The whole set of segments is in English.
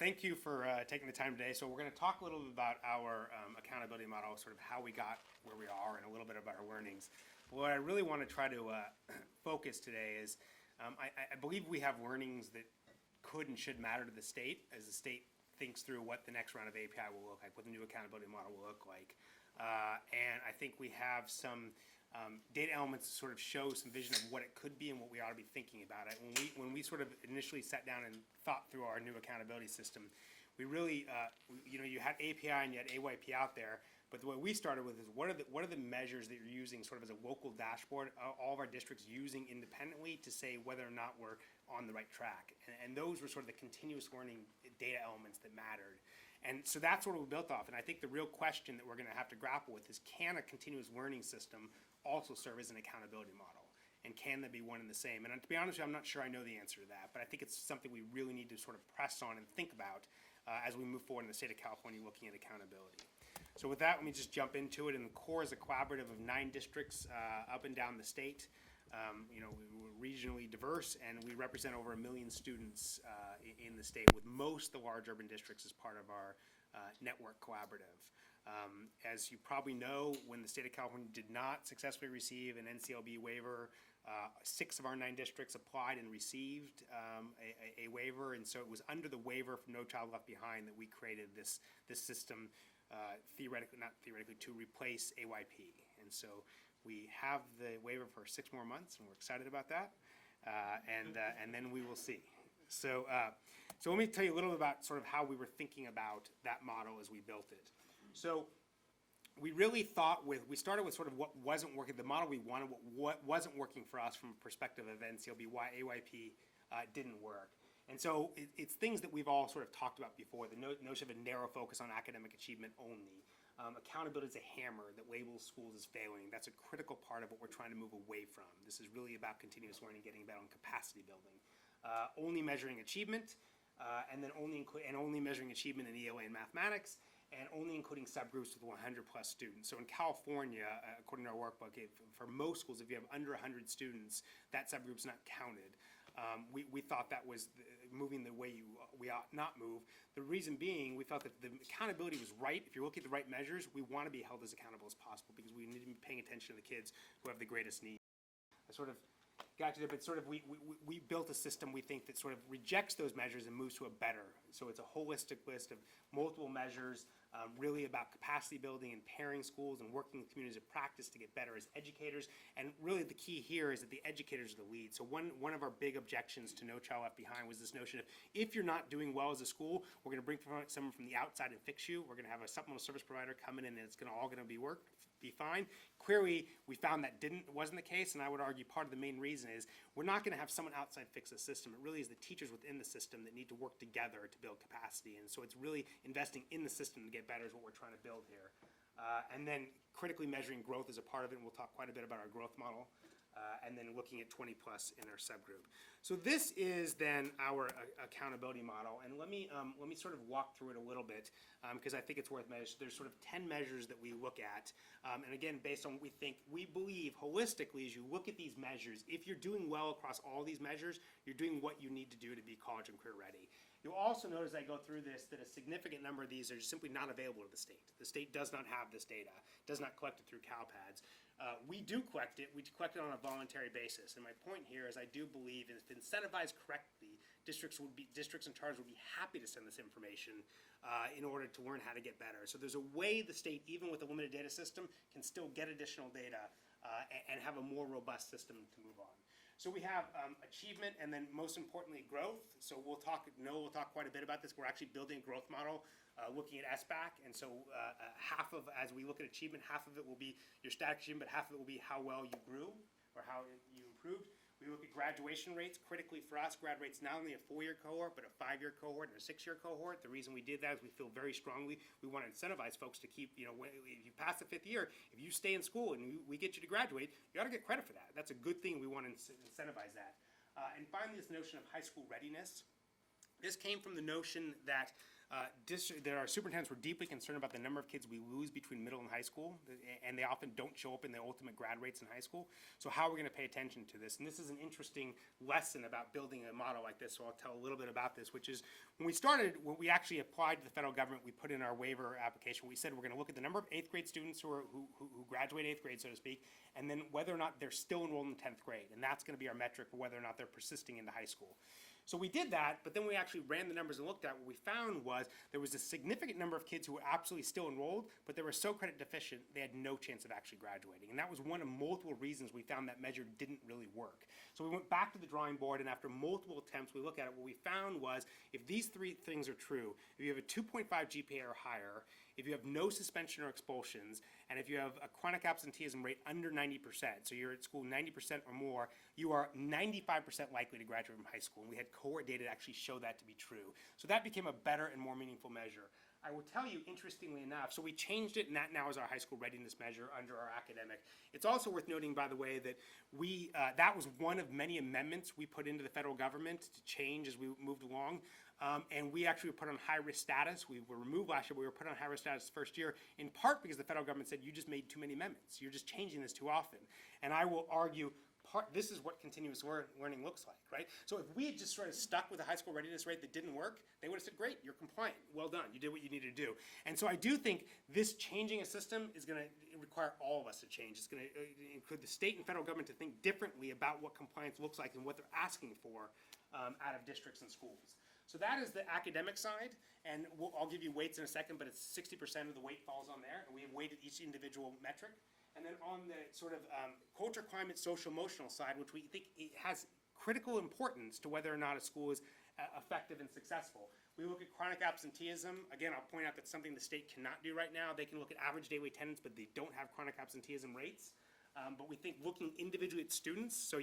thank you for taking the time today. So we're going to talk a little bit about our accountability model, sort of how we got where we are, and a little bit about our learnings. But what I really want to try to focus today is I believe we have learnings that could and should matter to the state as the state thinks through what the next round of API will look like, what the new accountability model will look like. And I think we have some data elements to sort of show some vision of what it could be and what we ought to be thinking about it. When we sort of initially sat down and thought through our new accountability system, we really, you had API and you had AYP out there, but the way we started with is what are the measures that you're using sort of as a local dashboard, all of our districts using independently to say whether or not we're on the right track. And those were sort of the continuous learning data elements that mattered. And so that's what we built off. And I think the real question that we're going to have to grapple with is, can a continuous learning system also serve as an accountability model? And can they be one and the same? And to be honest with you, I'm not sure I know the answer to that, but I think it's something we really need to sort of press on and think about as we move forward in the state of California looking at accountability. So with that, let me just jump into it. And the core is a collaborative of 9 districts up and down the state. We're regionally diverse, and we represent over 1 million students in the state, with most of the large urban districts as part of our network collaborative. As you probably know, when the state of California did not successfully receive an NCLB waiver, 6 of our 9 districts applied and received a waiver, and so it was under the waiver from No Child Left Behind that we created this system, not theoretically, to replace AYP. And so we have the waiver for 6 more months, and we're excited about that, and then we will see. So let me tell you a little bit about sort of how we were thinking about that model as we built it. So we really we started with sort of what wasn't working, the model we wanted, what wasn't working for us from a perspective of NCLB, why AYP didn't work. And so it's things that we've all sort of talked about before, the notion of a narrow focus on academic achievement only. Accountability is a hammer that labels schools as failing. That's a critical part of what we're trying to move away from. This is really about continuous learning, getting better on capacity building. Only measuring achievement, and then only measuring achievement in ELA and mathematics, and only including subgroups with 100 plus students. So in California, according to our workbook, for most schools, if you have under 100 students, that subgroup's not counted. We thought that was moving the way we ought not move. The reason being, we thought that the accountability was right. If you're looking at the right measures, we want to be held as accountable as possible because we need to be paying attention to the kids who have the greatest need. I sort of got to it, but sort of we built a system we think that sort of rejects those measures and moves to a better. So it's a holistic list of multiple measures, really about capacity building and pairing schools and working with communities of practice to get better as educators. And really the key here is that the educators are the lead. So one of our big objections to No Child Left Behind was this notion of, if you're not doing well as a school, we're going to bring someone from the outside and fix you. We're going to have a supplemental service provider come in and it's all going to be fine. Clearly, we found that wasn't the case, and I would argue part of the main reason is we're not going to have someone outside fix the system. It really is the teachers within the system that need to work together to build capacity, and so it's really investing in the system to get better is what we're trying to build here. And then critically measuring growth is a part of it, and we'll talk quite a bit about our growth model, and then looking at 20 plus in our subgroup. So this is then our accountability model, and let me sort of walk through it a little bit because I think it's worth measuring. There's sort of 10 measures that we look at, and again, based on what we believe holistically as you look at these measures, if you're doing well across all these measures, you're doing what you need to do to be college and career ready. You'll also notice as I go through this that a significant number of these are simply not available to the state. The state does not have this data, does not collect it through CalPADS. We do collect it. We collect it on a voluntary basis. And my point here is I do believe if incentivized correctly, districts and charters would be happy to send this information in order to learn how to get better. So there's a way the state, even with a limited data system, can still get additional data and have a more robust system to move on. So we have achievement and then most importantly growth. So we'll talk quite a bit about this. We're actually building a growth model looking at SBAC, and so as we look at achievement, half of it will be your static achievement, but half of it will be how well you grew or how you improved. We look at graduation rates. Critically for us, grad rates not only a 4-year cohort, but a 5-year cohort and a 6-year cohort. The reason we did that is we feel very strongly we want to incentivize folks to keep, if you pass the 5th year, if you stay in school and we get you to graduate, you ought to get credit for that. That's a good thing. We want to incentivize that. And finally, this notion of high school readiness. This came from the notion that that our superintendents were deeply concerned about the number of kids we lose between middle and high school, and they often don't show up in the ultimate grad rates in high school. So how are we going to pay attention to this? And this is an interesting lesson about building a model like this, so I'll tell a little bit about this, which is when we started, when we actually applied to the federal government, we put in our waiver application, we said we're going to look at the number of 8th grade students who graduate 8th grade, so to speak, and then whether or not they're still enrolled in 10th grade, and that's going to be our metric for whether or not they're persisting into high school. So we did that, but then we actually ran the numbers and looked at what we found was there was a significant number of kids who were absolutely still enrolled, but they were so credit deficient, they had no chance of actually graduating. And that was one of multiple reasons we found that measure didn't really work. So we went back to the drawing board, and after multiple attempts, we looked at it. What we found was if these three things are true, if you have a 2.5 GPA or higher, if you have no suspension or expulsions, and if you have a chronic absenteeism rate under 90%, so you're at school 90% or more, you are 95% likely to graduate from high school. And we had cohort data to actually show that to be true. So that became a better and more meaningful measure. I will tell you, interestingly enough, so we changed it, and that now is our high school readiness measure under our academic. It's also worth noting, by the way, that that was one of many amendments we put into the federal government to change as we moved along. And we actually were put on high-risk status. We were removed last year, but we were put on high-risk status the first year, in part because the federal government said, you just made too many amendments. You're just changing this too often. And I will argue, this is what continuous learning looks like, right? So if we had just sort of stuck with a high school readiness rate that didn't work, they would have said, great, you're compliant. Well done. You did what you needed to do. And so I do think this changing a system is going to require all of us to change. It's going to include the state and federal government to think differently about what compliance looks like and what they're asking for out of districts and schools. So that is the academic side, and I'll give you weights in a second, but it's 60% of the weight falls on there, and we have weighted each individual metric. And then on the sort of culture, climate, social, emotional side, which we think it has critical importance to whether or not a school is effective and successful. We look at chronic absenteeism. Again, I'll point out that's something the state cannot do right now. They can look at average daily attendance, but they don't have chronic absenteeism rates. But we think looking individually at students, so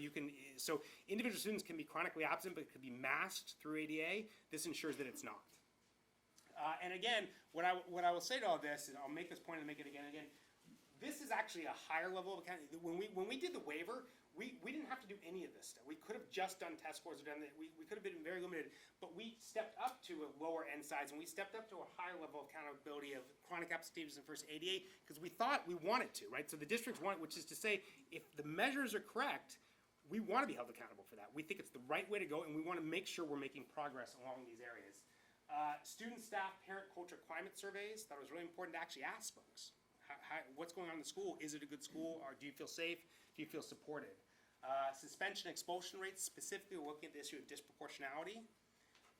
individual students can be chronically absent, but it could be masked through ADA. This ensures that it's not. And again, what I will say to all this, and I'll make this point and make it again and again, this is actually a higher level of accounting. When we did the waiver, we didn't have to do any of this stuff. We could have just done test scores or done that. We could have been very limited, but we stepped up to a lower end size, and we stepped up to a higher level of accountability of chronic absenteeism versus ADA because we thought we wanted to, right? So the districts want, which is to say, if the measures are correct, we want to be held accountable for that. We think it's the right way to go, and we want to make sure we're making progress along these areas. Student, staff, parent, culture, climate surveys. That was really important to actually ask folks. What's going on in the school? Is it a good school? Or do you feel safe? Do you feel supported? Suspension expulsion rates, specifically looking at the issue of disproportionality.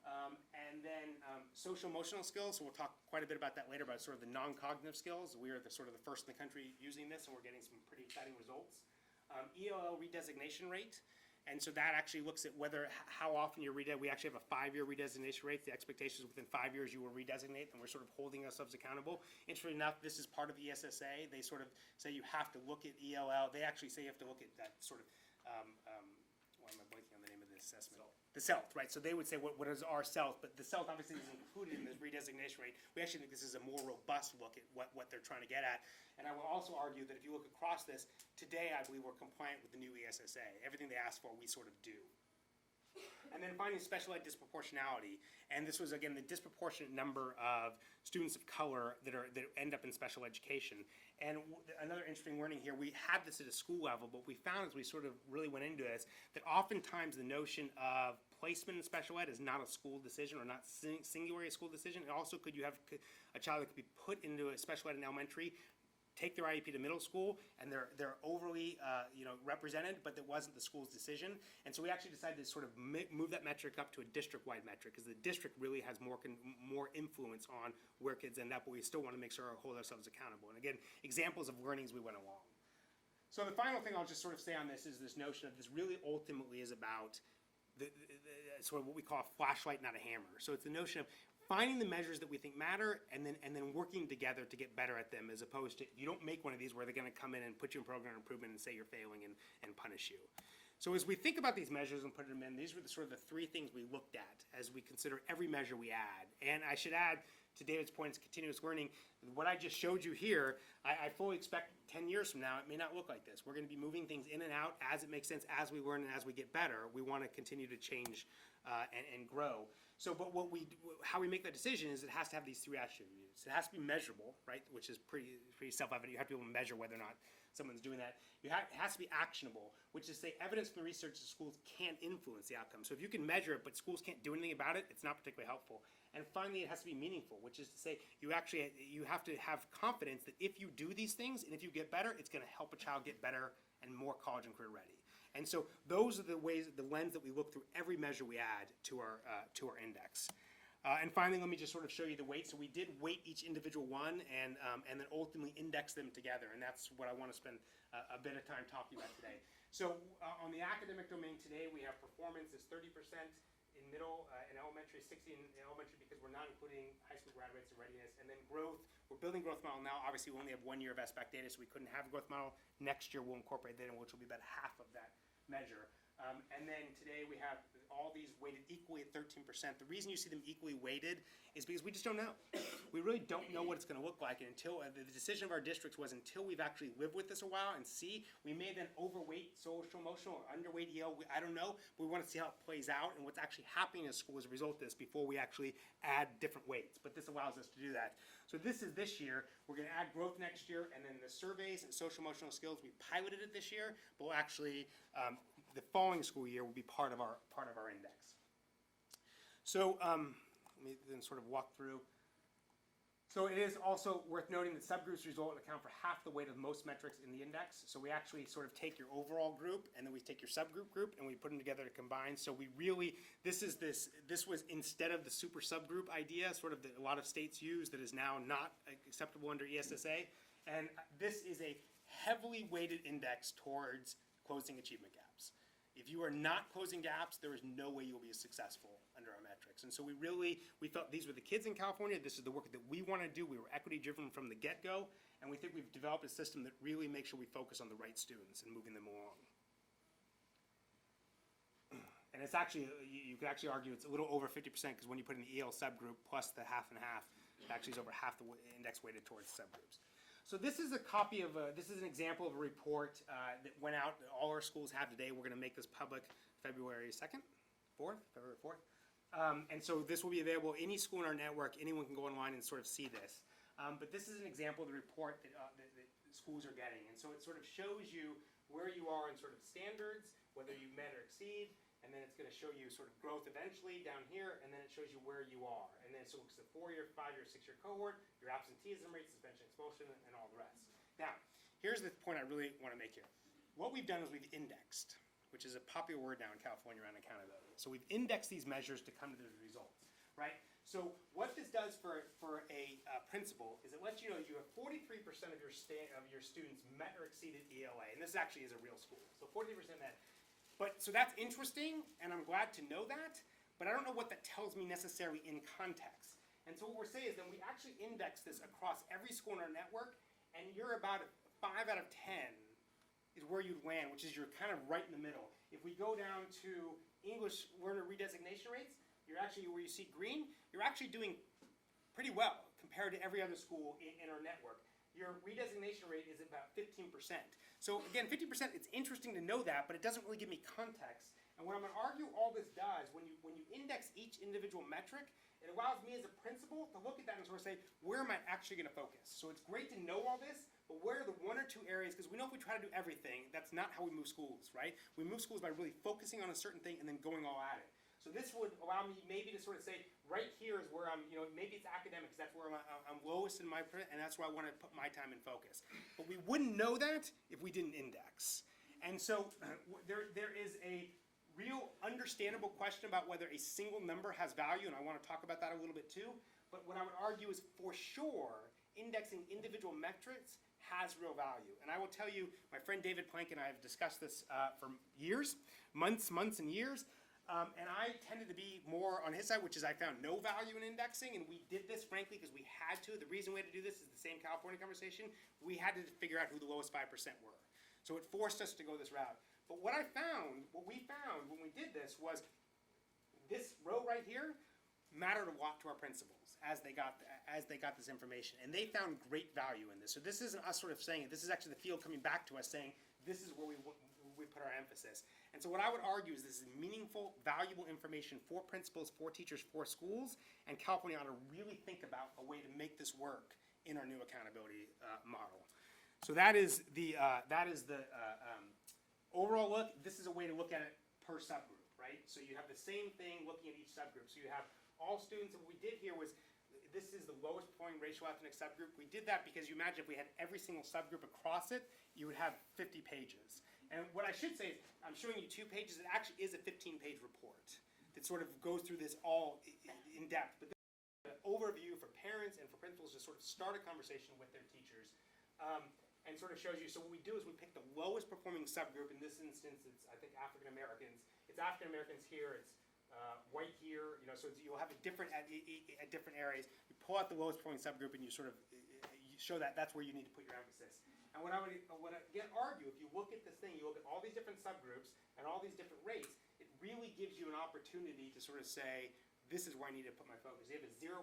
And then social emotional skills. So we'll talk quite a bit about that later, about sort of the non-cognitive skills. We are the sort of the first in the country using this, and we're getting some pretty exciting results. ELL redesignation rate. And so that actually looks at how often you're redesignated. We actually have a 5-year redesignation rate. The expectation is within 5 years you will redesignate, and we're sort of holding ourselves accountable. Interestingly enough, this is part of ESSA. They sort of say you have to look at ELL. They actually say you have to look at that sort of, why am I blanking on the name of this assessment? The SELF, right? So they would say, what is our SELF? But the SELF obviously is included in this redesignation rate. We actually think this is a more robust look at what they're trying to get at. And I will also argue that if you look across this, today I believe we're compliant with the new ESSA. Everything they ask for, we sort of do. And then finally, special ed disproportionality. And this was, again, the disproportionate number of students of color that end up in special education. And another interesting learning here, we had this at a school level, but we found as we sort of really went into this, that oftentimes the notion of placement in special ed is not a school decision or not singularly a school decision. And also you have a child that could be put into a special ed in elementary, take their IEP to middle school, and they're overly represented, but that wasn't the school's decision. And so we actually decided to sort of move that metric up to a district-wide metric because the district really has more influence on where kids end up, but we still want to make sure we hold ourselves accountable. And again, examples of learnings we went along. So the final thing I'll just sort of say on this is this notion of this really ultimately is about the sort of what we call a flashlight, not a hammer. So it's the notion of finding the measures that we think matter and then working together to get better at them, as opposed to you don't make one of these where they're going to come in and put you in program improvement and say you're failing and punish you. So as we think about these measures and put them in, these were the sort of the three things we looked at as we consider every measure we add. And I should add, to David's point, it's continuous learning. What I just showed you here, I fully expect 10 years from now, it may not look like this. We're going to be moving things in and out as it makes sense, as we learn and as we get better. We want to continue to change and grow. But how we make that decision is it has to have these 3 attributes. It has to be measurable, right, which is pretty self-evident. You have to be able to measure whether or not someone's doing that. It has to be actionable, which is to say evidence from the research that schools can't influence the outcome. So if you can measure it, but schools can't do anything about it, it's not particularly helpful. And finally, it has to be meaningful, which is to say you have to have confidence that if you do these things and if you get better, it's going to help a child get better and more college and career ready. And so those are the lens that we look through every measure we add to our index. And finally, let me just sort of show you the weight. So we did weight each individual one and then ultimately index them together. And that's what I want to spend a bit of time talking about today. So on the academic domain today, we have performance is 30% in middle and elementary, 60 in elementary because we're not including high school graduates and readiness. And then growth, we're building growth model now. Obviously, we only have 1 year of SBAC data, so we couldn't have a growth model. Next year, we'll incorporate that in, which will be about half of that measure. And then today we have all these weighted equally at 13%. The reason you see them equally weighted is because we just don't know. We really don't know what it's going to look like. And until the decision of our districts was until we've actually lived with this a while and see, we may then overweight social emotional or underweight EL. I don't know. But we want to see how it plays out and what's actually happening in school as a result of this before we actually add different weights. But this allows us to do that. So this is this year. We're going to add growth next year, and then the surveys and social emotional skills, we piloted it this year, but we'll actually the following school year will be part of our index. So let me then sort of walk through. So it is also worth noting that subgroups result account for half the weight of most metrics in the index. So we actually sort of take your overall group and then we take your subgroup group and we put them together to combine. So we really, this was instead of the super subgroup idea, sort of that a lot of states use that is now not acceptable under ESSA. And this is a heavily weighted index towards closing achievement gaps. If you are not closing gaps, there is no way you'll be successful under our metrics. And so we felt these were the kids in California. This is the work that we want to do. We were equity driven from the get-go. And we think we've developed a system that really makes sure we focus on the right students and moving them along. And it's actually, you could actually argue it's a little over 50% because when you put in the EL subgroup plus the half and half, it actually is over half the index weighted towards subgroups. So this is a copy of this is an example of a report that went out that all our schools have today. We're going to make this public February 2nd, 4th, February 4th. And so this will be available any school in our network. Anyone can go online and sort of see this. But this is an example of the report that schools are getting. And so it sort of shows you where you are in sort of standards, whether you met or exceed, and then it's going to show you sort of growth eventually down here, and then it shows you where you are. And then so it's the 4-year, 5-year, 6-year cohort, your absenteeism rate, suspension, expulsion, and all the rest. Now, here's the point I really want to make here. What we've done is we've indexed, which is a popular word now in California around accountability. So we've indexed these measures to come to those results, right? So what this does for a principal is it lets you know you have 43% of your students met or exceeded ELA, and this actually is a real school. So 43% met. So that's interesting, and I'm glad to know that, but I don't know what that tells me necessarily in context. And so what we're saying is then we actually index this across every school in our network, and you're about 5 out of 10 is where you'd land, which is you're kind of right in the middle. If we go down to English learner redesignation rates, you're actually, where you see green, you're actually doing pretty well compared to every other school in our network. Your redesignation rate is about 15%. So again, 50%, it's interesting to know that, but it doesn't really give me context. And what I'm going to argue all this does, when you index each individual metric, it allows me as a principal to look at that and sort of say, where am I actually going to focus? So it's great to know all this, but where are the 1 or 2 areas? Because we know if we try to do everything, that's not how we move schools, right? We move schools by really focusing on a certain thing and then going all at it. So this would allow me maybe to sort of say, right here is where I'm, maybe it's academics, that's where I'm lowest in my, and that's where I want to put my time and focus. But we wouldn't know that if we didn't index. And so there is a real understandable question about whether a single number has value, and I want to talk about that a little bit too. But what I would argue is for sure, indexing individual metrics has real value. And I will tell you, my friend David Plank and I have discussed this for years, months and years. And I tended to be more on his side, which is I found no value in indexing, and we did this, frankly, because we had to. The reason we had to do this is the same California conversation. We had to figure out who the lowest 5% were. So it forced us to go this route. But what we found when we did this was this row right here mattered a lot to our principals as they got this information. And they found great value in this. So this isn't us sort of saying it. This is actually the field coming back to us saying, this is where we put our emphasis. And And so what I would argue is this is meaningful, valuable information for principals, for teachers, for schools, and California ought to really think about a way to make this work in our new accountability model. So that is the overall look. This is a way to look at it per subgroup, right? So you have the same thing looking at each subgroup. So you have all students, and what we did here was, this is the lowest performing racial ethnic subgroup. We did that because you imagine if we had every single subgroup across it, you would have 50 pages. And what I should say is, I'm showing you 2 pages. It actually is a 15-page report that sort of goes through this all in depth. But this is an overview for parents and for principals to sort of start a conversation with their teachers, and sort of shows you. So what we do is we pick the lowest performing subgroup. In this instance, it's, I think, African Americans. It's African Americans here. It's white here, you know, so you'll have a different at different areas. You pull out the lowest performing subgroup and you sort of you show that that's where you need to put your emphasis. And what I would again argue, if you look at this thing, you look at all these different subgroups and all these different rates, it really gives you an opportunity to sort of say, this is where I need to put my focus. You have a 0%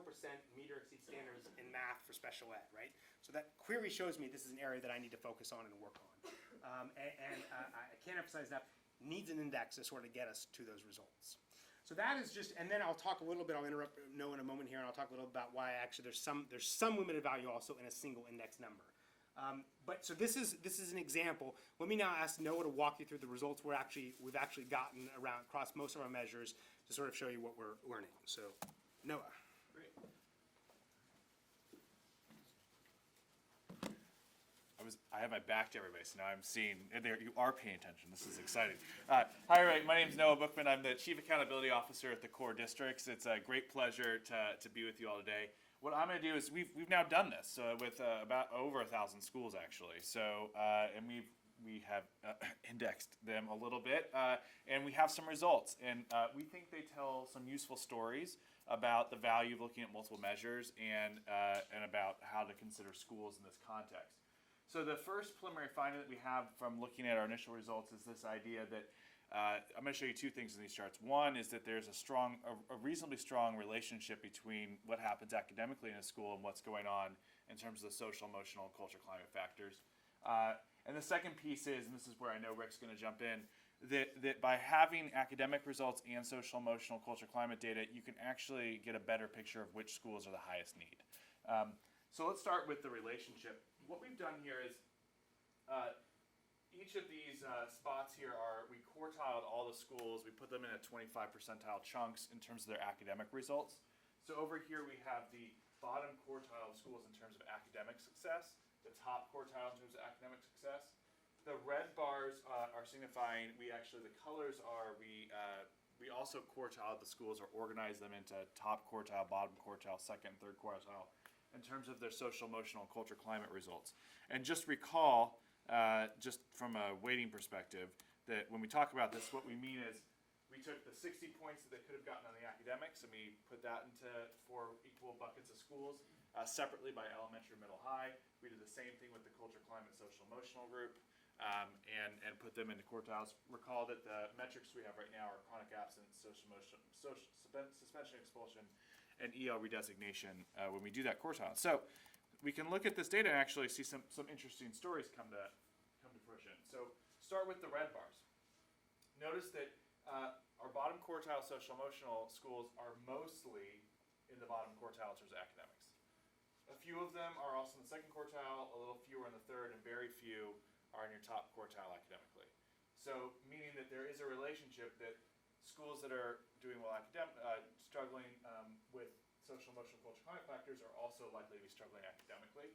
meet or exceed standards in math for special ed, right? So that clearly shows me this is an area that I need to focus on and work on. I can't emphasize enough, needs an index to sort of get us to those results. So that is just, and then I'll talk a little bit, I'll interrupt Noah in a moment here, and I'll talk a little about why actually there's some limited value also in a single index number. But so this is an example. Let me now ask Noah to walk you through the results we've actually gotten around across most of our measures to sort of show you what we're learning. So Noah. Great. I have my back to everybody, so now I'm seeing, and there you are paying attention. This is exciting. Hi, everybody. My name is Noah Bookman. I'm the Chief Accountability Officer at the Core Districts. It's a great pleasure to be with you all today. What I'm going to do is we've now done this with about over 1,000 schools actually. So and we have indexed them a little bit, and we have some results. And we think they tell some useful stories about the value of looking at multiple measures and about how to consider schools in this context. So the first preliminary finding that we have from looking at our initial results is this idea that I'm going to show you 2 things in these charts. One is that there's a reasonably strong relationship between what happens academically in a school and what's going on in terms of the social, emotional, and culture climate factors. And the second piece is, and this is where I know Rick's going to jump in, that by having academic results and social, emotional, culture climate data, you can actually get a better picture of which schools are the highest need. So let's start with the relationship. What we've done here is each of these spots here we quartiled all the schools. We put them in a 25 percentile chunks in terms of their academic results. So over here we have the bottom quartile of schools in terms of academic success, the top quartile in terms of academic success. The red bars are signifying the colors are we also quartiled the schools or organized them into top quartile, bottom quartile, second, and third quartile in terms of their social, emotional, and culture climate results. And just recall, just from a weighting perspective, that when we talk about this, what we mean is we took the 60 points that they could have gotten on the academics and we put that into 4 equal buckets of schools separately by elementary, middle, high. We did the same thing with the culture, climate, social, emotional group and put them into quartiles. Recall that the metrics we have right now are chronic absence, social, emotional, suspension, expulsion, and EL redesignation when we do that quartile. So we can look at this data and actually see some interesting stories come to fruition. So start with the red bars. Notice that our bottom quartile social emotional schools are mostly in the bottom quartile in terms of academics. A few of them are also in the second quartile, a little fewer in the third, and very few are in your top quartile academically. So meaning that there is a relationship that schools that are doing well struggling with social, emotional, culture, climate factors are also likely to be struggling academically.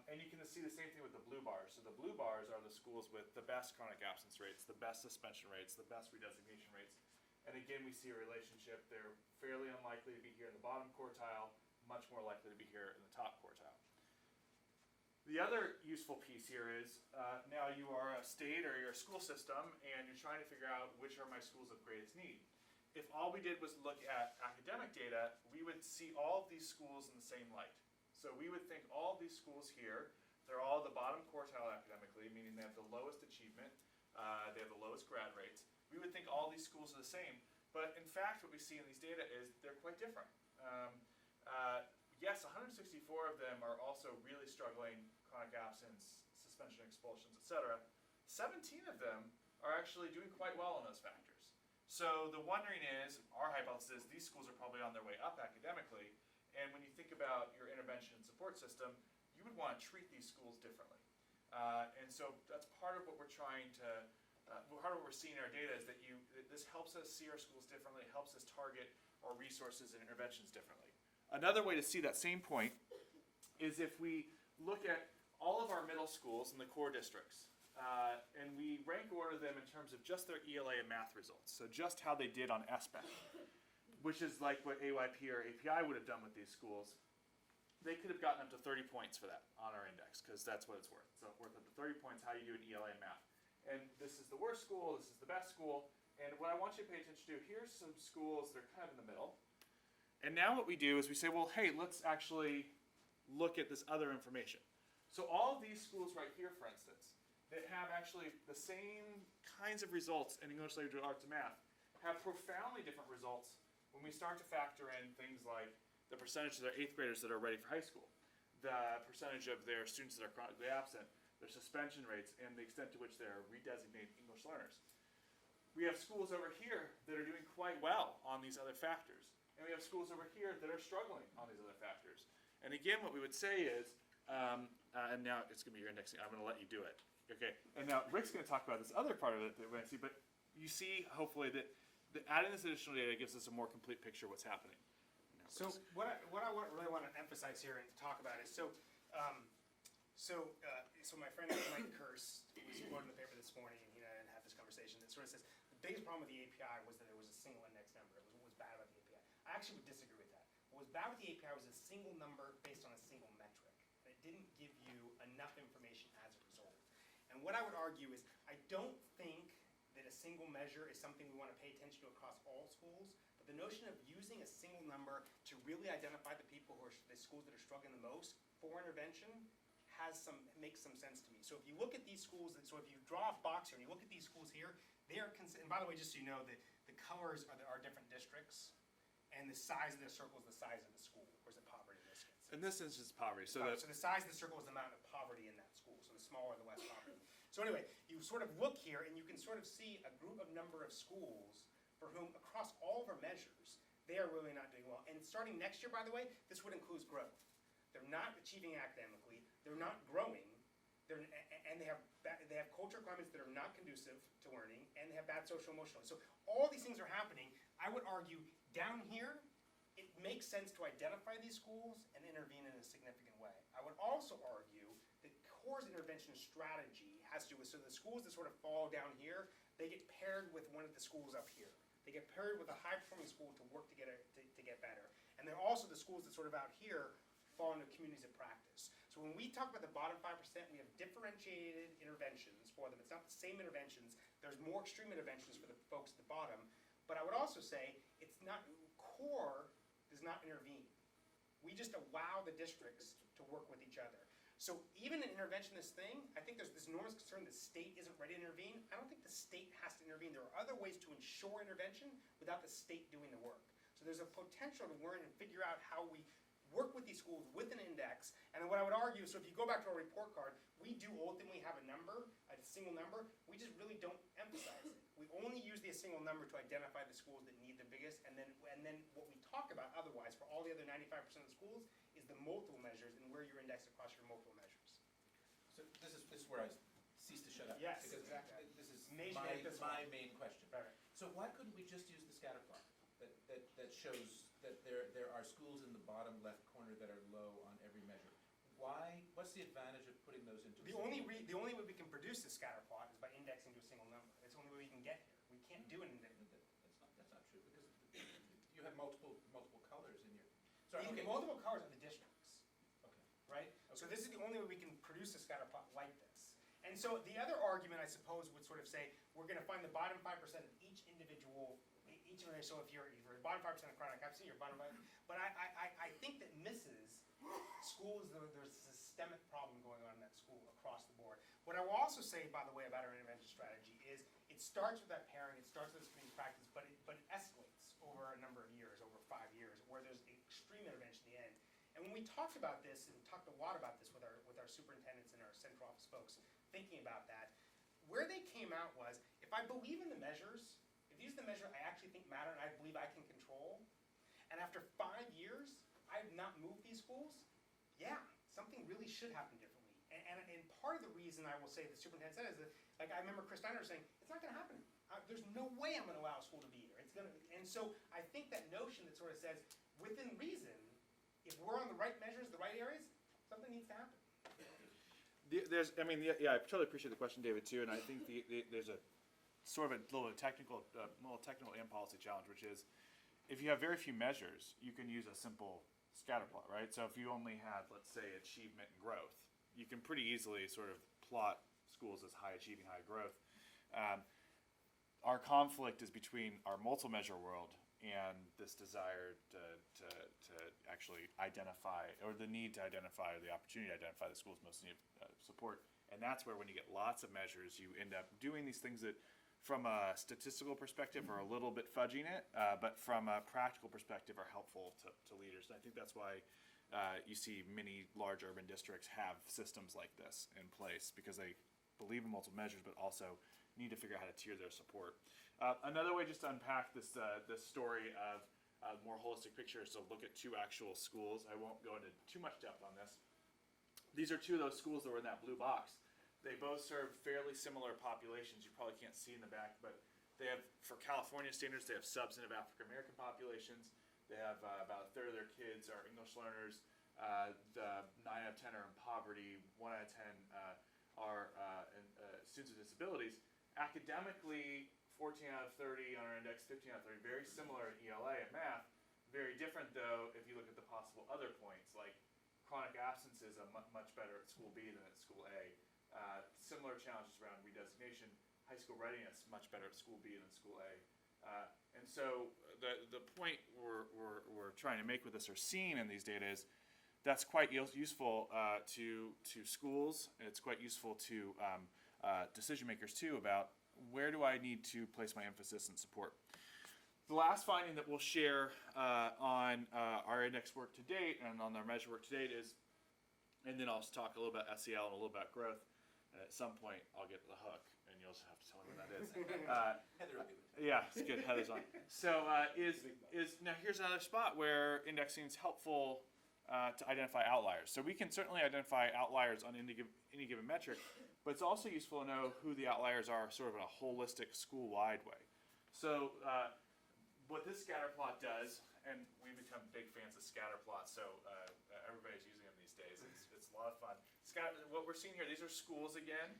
And you can see the same thing with the blue bars. So the blue bars are the schools with the best chronic absence rates, the best suspension rates, the best redesignation rates. And again, we see a relationship. They're fairly unlikely to be here in the bottom quartile, much more likely to be here in the top quartile. The other useful piece here is now you are a state or you're a school system and you're trying to figure out which are my schools of greatest need. If all we did was look at academic data, we would see all of these schools in the same light. So we would think all of these schools here, they're all the bottom quartile academically, meaning they have the lowest achievement, they have the lowest grad rates. We would think all these schools are the same, but in fact what we see in these data is they're quite different. Yes, 164 of them are also really struggling, chronic absence, suspension, expulsions, etc. 17 of them are actually doing quite well on those factors. So the wondering is, our hypothesis is these schools are probably on their way up academically, and when you think about your intervention and support system, you would want to treat these schools differently. And so that's part of what we're trying to, part of what we're seeing in our data is that this helps us see our schools differently, it helps us target our resources and interventions differently. Another way to see that same point is if we look at all of our middle schools in the core districts, and we rank order them in terms of just their ELA and math results, so just how they did on SBAC, which is like what AYP or API would have done with these schools. They could have gotten up to 30 points for that on our index, because that's what it's worth. So worth up to 30 points how you do an ELA and math. And this is the worst school, this is the best school, and what I want you to pay attention to, here's some schools that are kind of in the middle. And now what we do is we say, well, hey, let's actually look at this other information. So all of these schools right here, for instance, that have actually the same kinds of results in English language arts and math have profoundly different results when we start to factor in things like the percentage of their 8th graders that are ready for high school, the percentage of their students that are chronically absent, their suspension rates, and the extent to which they are redesignated English learners. We have schools over here that are doing quite well on these other factors, and we have schools over here that are struggling on these other factors. And again, what we would say is, and now it's going to be your indexing, I'm going to let you do it. Okay, and now Rick's going to talk about this other part of it that we're going to see, but you see, hopefully, that adding this additional data gives us a more complete picture of what's happening. So what I really want to emphasize here and talk about is, so my friend Mike Kurse was quoted in the paper this morning, and he and I had this conversation that sort of says, the biggest problem with the API was that it was a single index number. It was what was bad about the API. I actually would disagree with that. What was bad with the API was a single number based on a single metric. It didn't give you enough information as a result. And what I would argue is, I don't think that a single measure is something we want to pay attention to across all schools, but the notion of using a single number to really identify the people who are the schools that are struggling the most for intervention makes some sense to me. So if you look at these schools, so if you draw a box here and you look at these schools here, they are, and by the way, just so you know, the colors are different districts, and the size of the circle is the size of the school, or is it poverty in this case? In this instance, poverty. So the size of the circle is the amount of poverty in that school, so the smaller the less poverty. So anyway, you sort of look here and you can sort of see a group of number of schools for whom, across all of our measures, they are really not doing well. And starting next year, by the way, this would include growth. They're not achieving academically, they're not growing, and they have culture climates that are not conducive to learning, and they have bad social emotional. So all these things are happening. I would argue down here, it makes sense to identify these schools and intervene in a significant way. I would also argue that CORE's intervention strategy has to do with, so the schools that sort of fall down here, they get paired with one of the schools up here. They get paired with a high-performing school to work to get better. And they're also the schools that sort of out here fall into communities of practice. So when we talk about the bottom 5%, we have differentiated interventions for them. It's not the same interventions. There's more extreme interventions for the folks at the bottom. But I would also say it's not, CORE does not intervene. We just allow the districts to work with each other. So even an interventionist thing, I think there's this enormous concern the state isn't ready to intervene. I don't think the state has to intervene. There are other ways to ensure intervention without the state doing the work. So there's a potential to learn and figure out how we work with these schools with an index. And then what I would argue, so if you go back to our report card, we do ultimately have a number, a single number. We just really don't emphasize it. We only use the single number to identify the schools that need the biggest, and then what we talk about otherwise for all the other 95% of the schools is the multiple measures and where you're indexed across your multiple measures. So this is where I cease to shut up. Yes, because exactly. This is My main question. Right. So why couldn't we just use the scatterplot that shows that there are schools in the bottom left corner that are low on every measure? Why? What's the advantage of putting those into The only way we can produce the scatter plot is by indexing to a single number. It's the only way we can get here. We can't do an index. That's not true, because you have multiple colors in your. Sorry, The okay. multiple colors are the districts, Okay. right? So this is the only way we can produce a scatter plot like this. And so the other argument, I suppose, would sort of say we're going to find the bottom 5% of each individual. So if you're bottom 5% of chronic absence, you're bottom 5%. But I think that misses schools. There's a systemic problem going on in that school across the board. What I will also say, by the way, about our intervention strategy is it starts with that pairing, it starts with this community practice, but it escalates over a number of years, over 5 years, where there's extreme intervention at the end. And when we talked about this and talked a lot about this with our superintendents and our central office folks, thinking about that, where they came out was if If I believe in the measures, if these are the measures I actually think matter and I believe I can control, and after 5 years, I have not moved these schools, yeah, something really should happen differently. And part of the reason I will say the superintendent said is that, like, I remember Chris Steiner saying, it's not gonna happen. There's no way I'm gonna allow a school to be here. And so I think that notion that sort of says, within reason, if we're on the right measures, the right areas, something needs to happen. I totally appreciate the question, David, too, and I think there's a sort of a little technical and policy challenge, which is if you have very few measures, you can use a simple scatter plot, right? So if you only had, let's say, achievement and growth, you can pretty easily sort of plot schools as high achieving, high growth. Our conflict is between our multi-measure world and this desire to actually identify, or the need to identify, or the opportunity to identify the schools most need support. And that's where, when you get lots of measures, you end up doing these things that, from a statistical perspective, are a little bit fudging it, but from a practical perspective are helpful to leaders. And I think that's why you see many large urban districts have systems like this in place, because they believe in multiple measures, but also need to figure out how to tier their support. Another way just to unpack this story of a more holistic picture is to look at 2 actual schools. I won't go into too much depth on this. These are 2 of those schools that were in that blue box. They both serve fairly similar populations. You probably can't see in the back, but they have, for California standards, they have substantive African American populations. They have about a third of their kids are English learners. 9 out of 10 are in poverty. 1 out of 10 are students with disabilities. Academically, 14 out of 30 on our index, 15 out of 30, very similar in ELA and math. Very different, though, if you look at the possible other points, like chronic absence is much better at school B than at school A. Similar challenges around redesignation. High school readiness, much better at school B than school A. And so the point we're trying to make with this, or seeing in these data, is that's quite useful to schools. It's quite useful to decision makers too, about where do I need to place my emphasis and support. The last finding that we'll share on our index work to date and on our measure work to date is, and then I'll talk a little about SEL and a little about growth. And at some point, I'll get the hook, and you'll just have to tell me what that is. Heather will do it. Yeah, it's good. Heather's on. So now here's another spot where indexing is helpful to identify outliers. So we can certainly identify outliers on any given metric, but it's also useful to know who the outliers are, sort of in a holistic, school-wide way. So what this Scatterplot does, and we've become big fans of Scatterplot, so everybody's using them these days. It's a lot of fun. What we're seeing here, these are schools again,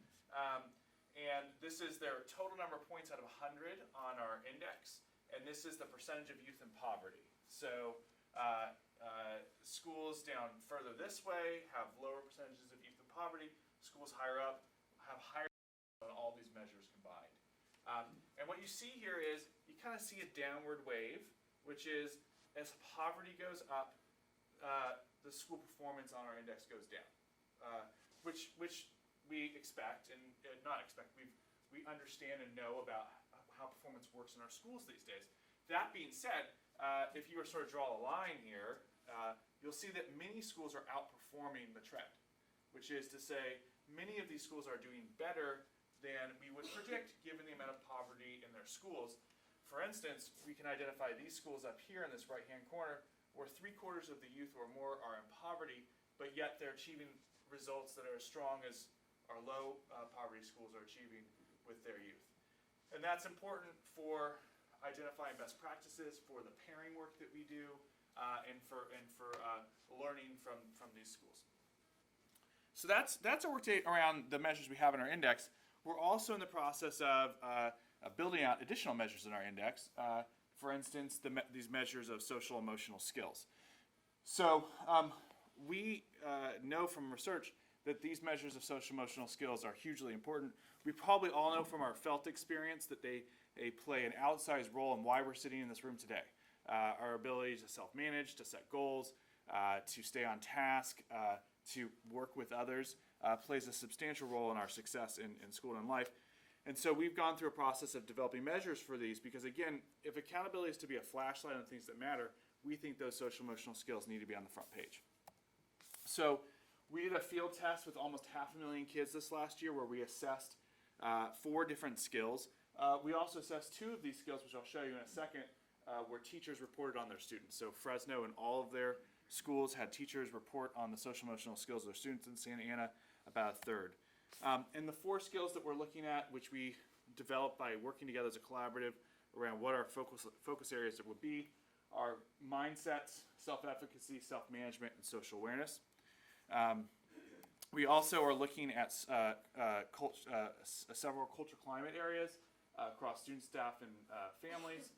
and this is their total number of points out of 100 on our index, and this is the percentage of youth in poverty. So schools down further this way have lower percentages of youth in poverty. Schools higher up have higher on all these measures combined. And what you see here is you kind of see a downward wave, which is as poverty goes up, the school performance on our index goes down, which we expect and not expect. We understand and know about how performance works in our schools these days. That being said, if you were to sort of draw a line here, you'll see that many schools are outperforming the trend, which is to say many of these schools are doing better than we would predict given the amount of poverty in their schools. For instance, we can identify these schools up here in this right-hand corner where 3/4 of the youth or more are in poverty, but yet they're achieving results that are as strong as our low poverty schools are achieving with their youth. And that's important for identifying best practices, for the pairing work that we do, and for learning from these schools. So that's our work date around the measures we have in our index. We're also in the process of building out additional measures in our index. For instance, these measures of social emotional skills. So we know from research that these measures of social emotional skills are hugely important. We probably all know from our felt experience that they play an outsized role in why we're sitting in this room today. Our ability to self-manage, to set goals, to stay on task, to work with others plays a substantial role in our success in school and in life. And so we've gone through a process of developing measures for these because, again, if accountability is to be a flashlight on things that matter, we think those social emotional skills need to be on the front page. So we did a field test with almost 500,000 kids this last year where we assessed 4 different skills. We also assessed 2 of these skills, which I'll show you in a second, where teachers reported on their students. So Fresno and all of their schools had teachers report on the social emotional skills of their students. In Santa Ana, about a third. And the 4 skills that we're looking at, which we developed by working together as a collaborative around what our focus areas would be, are mindsets, self-efficacy, self-management, and social awareness. We also are looking at several culture climate areas across student, staff, and families.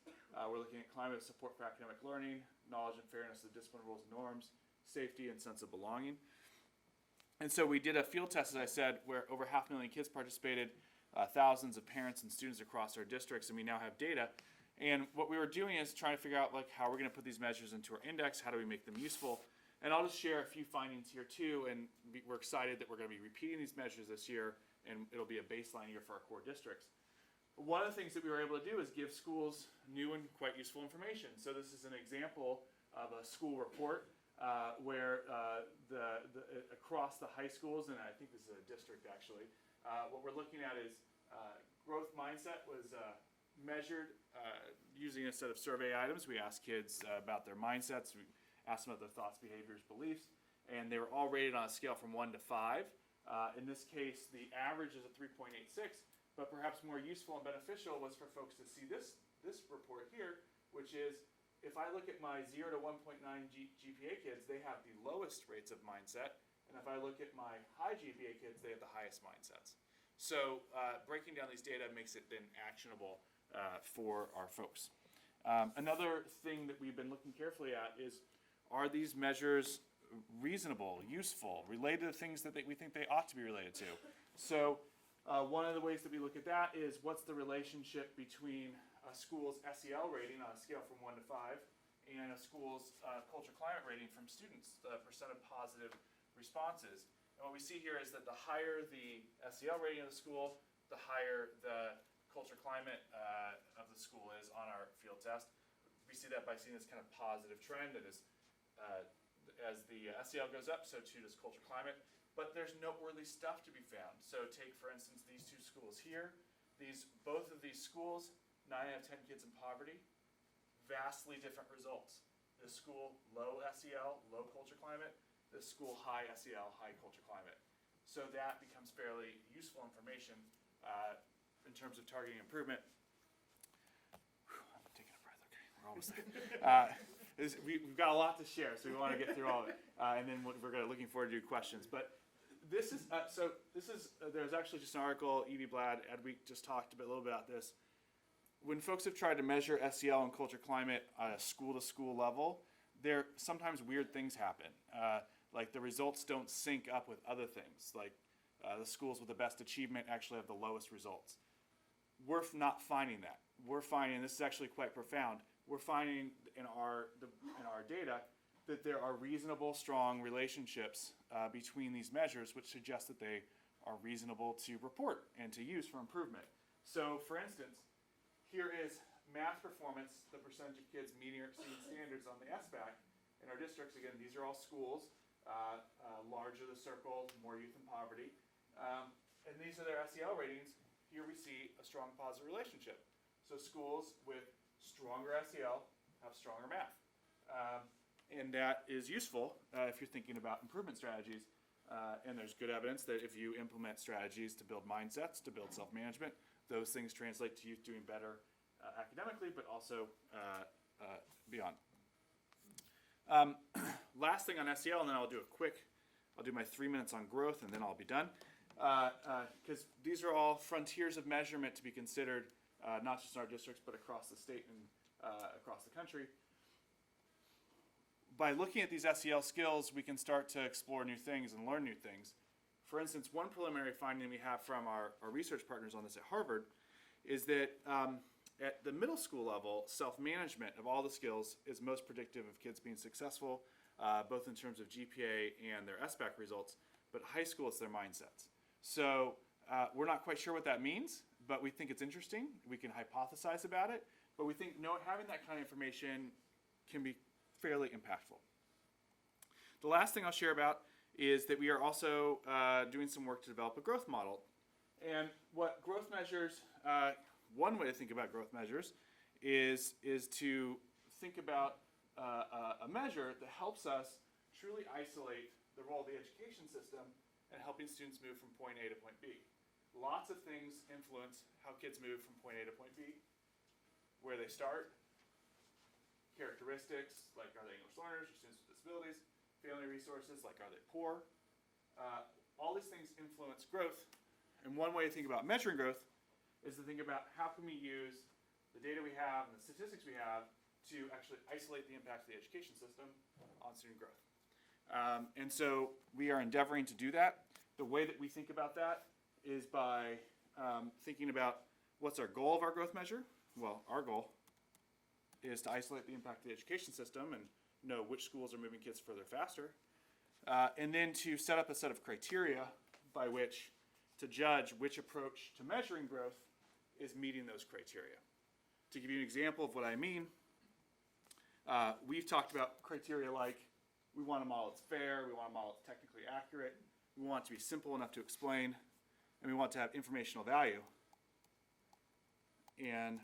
We're looking at climate of support for academic learning, knowledge and fairness of discipline rules and norms, safety, and sense of belonging. And so we did a field test, as I said, where over 500,000 kids participated, thousands of parents and students across our districts, and we now have data. And what we were doing is trying to figure out how we're going to put these measures into our index, how do we make them useful. And I'll just share a few findings here too, and we're excited that we're going to be repeating these measures this year, and it'll be a baseline year for our core districts. One of the things that we were able to do is give schools new and quite useful information. So this is an example of a school report where across the high schools, and I think this is a district actually, what we're looking at is growth mindset was measured using a set of survey items. We asked kids about their mindsets. We asked them about their thoughts, behaviors, beliefs, and they were all rated on a scale from 1 to 5. In this case, the average is a 3.86, but perhaps more useful and beneficial was for folks to see this report here, which is if I look at my 0 to 1.9 GPA kids, they have the lowest rates of mindset, and if I look at my high GPA kids, they have the highest mindsets. So breaking down these data makes it then actionable for our folks. Another thing that we've been looking carefully at is, are these measures reasonable, useful, related to things that we think they ought to be related to? So one of the ways that we look at that is what's the relationship between a school's SEL rating on a scale from 1 to 5 and a school's culture climate rating from students, the percent of positive responses. And what we see here is that the higher the SEL rating of the school, the higher the culture climate of the school is on our field test. We see that by seeing this kind of positive trend that is as the SEL goes up, so too does culture climate. But there's noteworthy stuff to be found. So take, for instance, these 2 schools here. Both of these schools, 9 out of 10 kids in poverty, vastly different results. This school, low SEL, low culture climate. This school, high SEL, high culture climate. So that becomes fairly useful information in terms of targeting improvement. I'm taking a breath, okay, we're almost there. We've got a lot to share, so we want to get through all of it. And then we're looking forward to do questions. But this is, there's actually just an article, Evie Blad, Ed Week just talked a little bit about this. When folks have tried to measure SEL and culture climate at a school-to-school level, sometimes weird things happen. Like the results don't sync up with other things. Like the schools with the best achievement actually have the lowest results. We're not finding that. We're finding, this is actually quite profound, we're finding in our data that there are reasonable, strong relationships between these measures, which suggest that they are reasonable to report and to use for improvement. So, for instance, here is math performance, the percentage of kids meeting or exceeding standards on the SBAC in our districts. Again, these are all schools, larger the circle, more youth in poverty. And these are their SEL ratings. Here we see a strong positive relationship. So schools with stronger SEL have stronger math. And that is useful if you're thinking about improvement strategies. And there's good evidence that if you implement strategies to build mindsets, to build self-management, those things translate to youth doing better academically, but also beyond. Last thing on SEL, and then I'll do my 3 minutes on growth, and then I'll be done. Because these are all frontiers of measurement to be considered, not just in our districts, but across the state and across the country. By looking at these SEL skills, we can start to explore new things and learn new things. For instance, one preliminary finding we have from our research partners on this at Harvard is that at the middle school level, self-management of all the skills is most predictive of kids being successful, both in terms of GPA and their SBAC results, but high school, it's their mindsets. So we're not quite sure what that means, but we think it's interesting. We can hypothesize about it, but we think having that kind of information can be fairly impactful. The last thing I'll share about is that we are also doing some work to develop a growth model. And what growth measures one way to think about growth measures is to think about a measure that helps us truly isolate the role of the education system in helping students move from point A to point B. Lots of things influence how kids move from point A to point B. Where they start, characteristics, like are they English learners or students with disabilities, family resources, like are they poor. All these things influence growth. And one way to think about measuring growth is to think about how can we use the data we have and the statistics we have to actually isolate the impact of the education system on student growth. And so we are endeavoring to do that. The way that we think about that is by thinking about what's our goal of our growth measure. Well, our goal is to isolate the impact of the education system and know which schools are moving kids further faster. And then to set up a set of criteria by which to judge which approach to measuring growth is meeting those criteria. To give you an example of what I mean, we've talked about criteria like we want a model that's fair, we want a model that's technically accurate, we want it to be simple enough to explain, and we want to have informational value. And,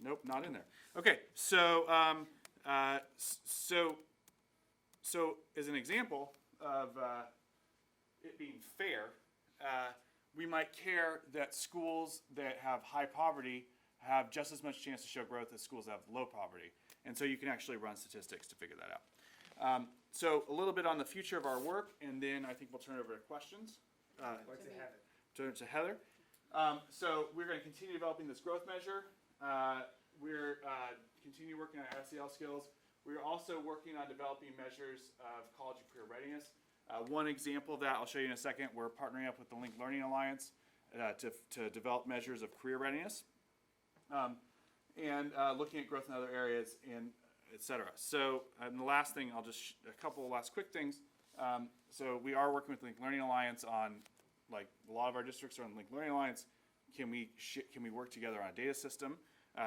nope, not in there. Okay, so as an example of it being fair, we might care that schools that have high poverty have just as much chance to show growth as schools that have low poverty. And so you can actually run statistics to figure that out. So a little bit on the future of our work, and then I think we'll turn it over to questions. Turn it to Heather. So we're going to continue developing this growth measure. We're continue working on SEL skills. We're also working on developing measures of college and career readiness. One example of that I'll show you in a second. We're partnering up with the Linked Learning Alliance to develop measures of career readiness, and looking at growth in other areas, and et cetera. So and the last thing, I'll just a couple last quick things. So we are working with the Linked Learning Alliance on, like a lot of our districts are on the Linked Learning Alliance. Can we work together on a data system?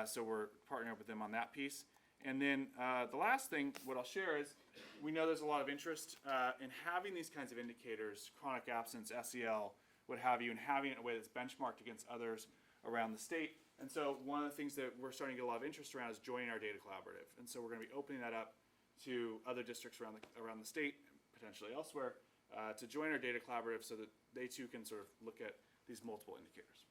So we're partnering up with them on that piece. And then the last thing, what I'll share is, we know there's a lot of interest in having these kinds of indicators, chronic absence, SEL, what have you, and having it in a way that's benchmarked against others around the state. And so one of the things that we're starting to get a lot of interest around is joining our data collaborative. And so we're going to be opening that up to other districts around the state, potentially elsewhere, to join our data collaborative so that they too can sort of look at these multiple indicators.